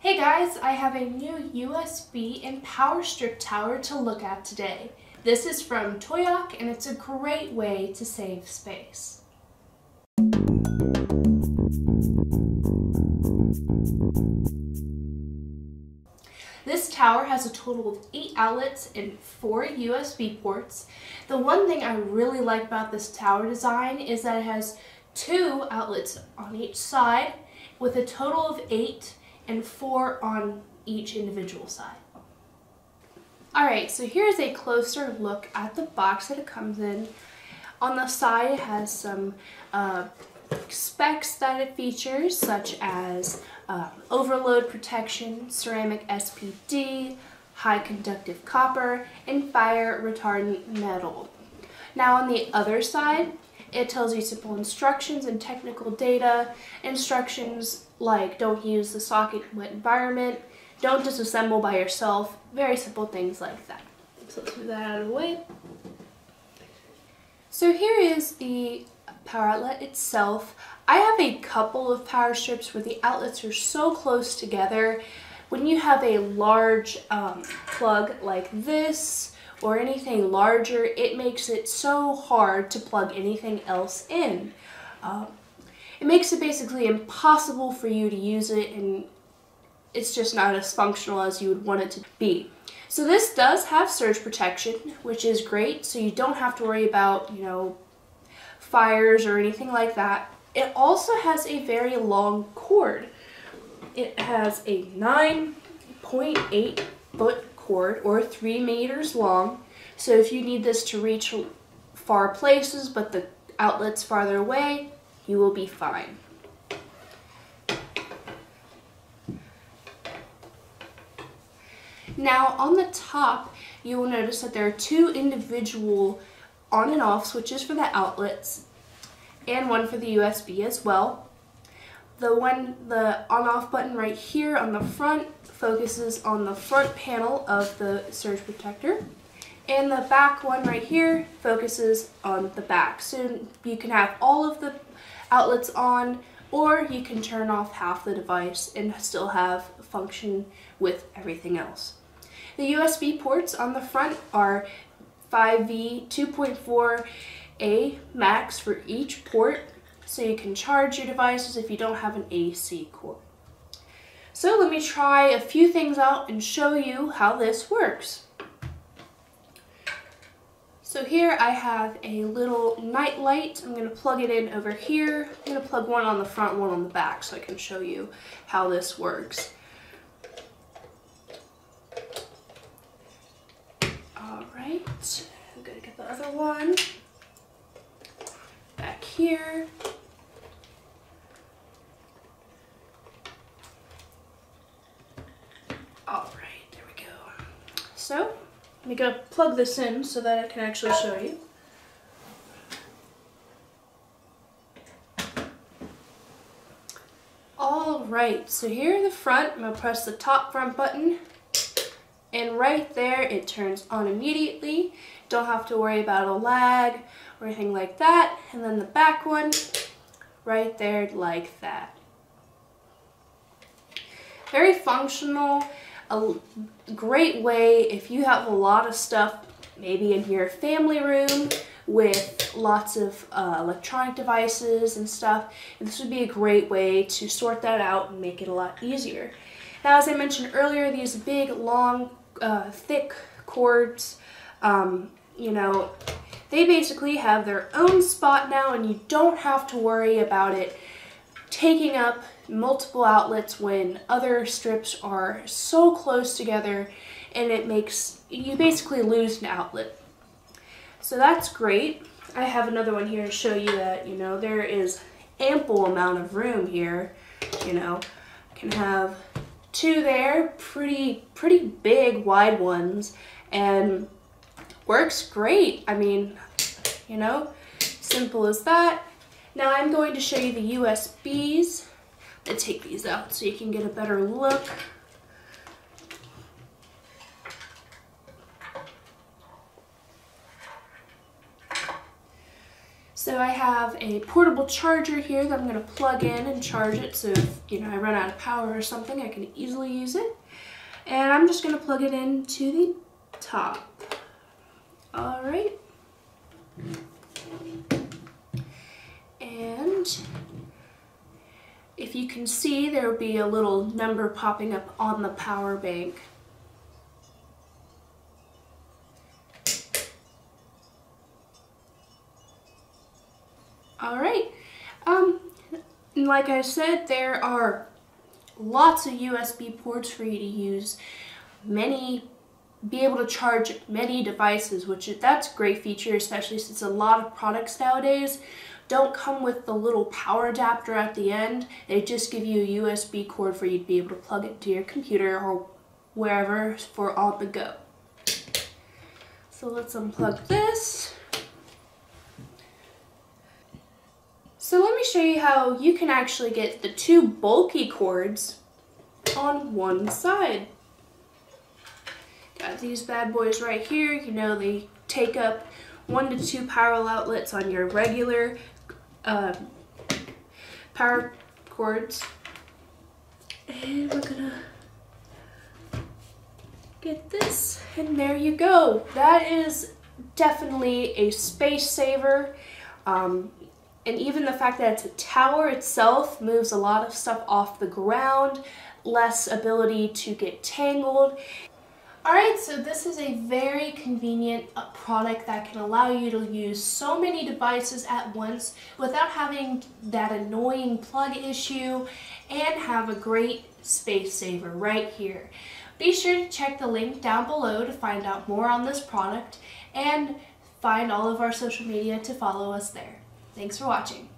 Hey guys, I have a new USB and power strip tower to look at today. This is from Toyoc and it's a great way to save space. This tower has a total of 8 outlets and 4 USB ports. The one thing I really like about this tower design is that it has 2 outlets on each side with a total of 8 and 4 on each individual side. Alright, so here's a closer look at the box that it comes in. On the side it has some specs that it features, such as overload protection, ceramic SPD, high conductive copper, and fire retardant metal. Now on the other side, it tells you simple instructions and technical data. Instructions like don't use the socket in wet environment, don't disassemble by yourself, very simple things like that. So let's move that out of the way. So here is the power outlet itself. I have a couple of power strips where the outlets are so close together. When you have a large plug like this or anything larger, it makes it so hard to plug anything else in. It makes it basically impossible for you to use it, and it's just not as functional as you would want it to be. So this does have surge protection, which is great, so you don't have to worry about, fires or anything like that. It also has a very long cord. It has a 9.8 foot cord, or 3 meters long. So if you need this to reach far places but the outlet's farther away, you will be fine. Now on the top, you will notice that there are 2 individual on and off switches for the outlets and one for the USB as well. The on-off button right here on the front focuses on the front panel of the surge protector, and the back one right here focuses on the back. So you can have all of the outlets on, or you can turn off half the device and still have function with everything else. The USB ports on the front are 5V 2.4A max for each port, so you can charge your devices if you don't have an AC cord. So let me try a few things out and show you how this works. So here I have a little night light. I'm going to plug it in over here. I'm going to plug one on the front, one on the back, so I can show you how this works. Alright, I'm going to get the other one back here. Alright, there we go. So, I'm going to plug this in so that I can actually show you. Alright, so here in the front, I'm going to press the top front button, and right there it turns on immediately. Don't have to worry about a lag or anything like that. And then the back one, right there like that. Very functional. A great way if you have a lot of stuff maybe in your family room with lots of electronic devices and stuff. This would be a great way to sort that out and make it a lot easier. Now, as I mentioned earlier, these big, long, thick cords, they basically have their own spot now, and you don't have to worry about it taking up multiple outlets when other strips are so close together, and it makes you basically lose an outlet. So that's great. I have another one here to show you that there is ample amount of room here. Can have 2 there, pretty big wide ones, and works great. I mean, simple as that. Now I'm going to show you the USBs. Let's take these out so you can get a better look. So I have a portable charger here that I'm going to plug in and charge it, so if I run out of power or something, I can easily use it. And I'm just going to plug it into the top. Alright. And if you can see, there will be a little number popping up on the power bank. Alright, and like I said, there are lots of USB ports for you to use, be able to charge many devices, that's a great feature, especially since a lot of products nowadays don't come with the little power adapter at the end. They just give you a USB cord for you to be able to plug it to your computer or wherever for on the go. So let's unplug this. So let me show you how you can actually get the two bulky cords on one side. Got these bad boys right here. They take up 1 to 2 power outlets on your regular power cords. And we're gonna get this, and there you go. That is definitely a space saver. And even the fact that it's a tower itself moves a lot of stuff off the ground, less ability to get tangled. Alright, so this is a very convenient product that can allow you to use so many devices at once without having that annoying plug issue, and have a great space saver right here. Be sure to check the link down below to find out more on this product, and find all of our social media to follow us there. Thanks for watching.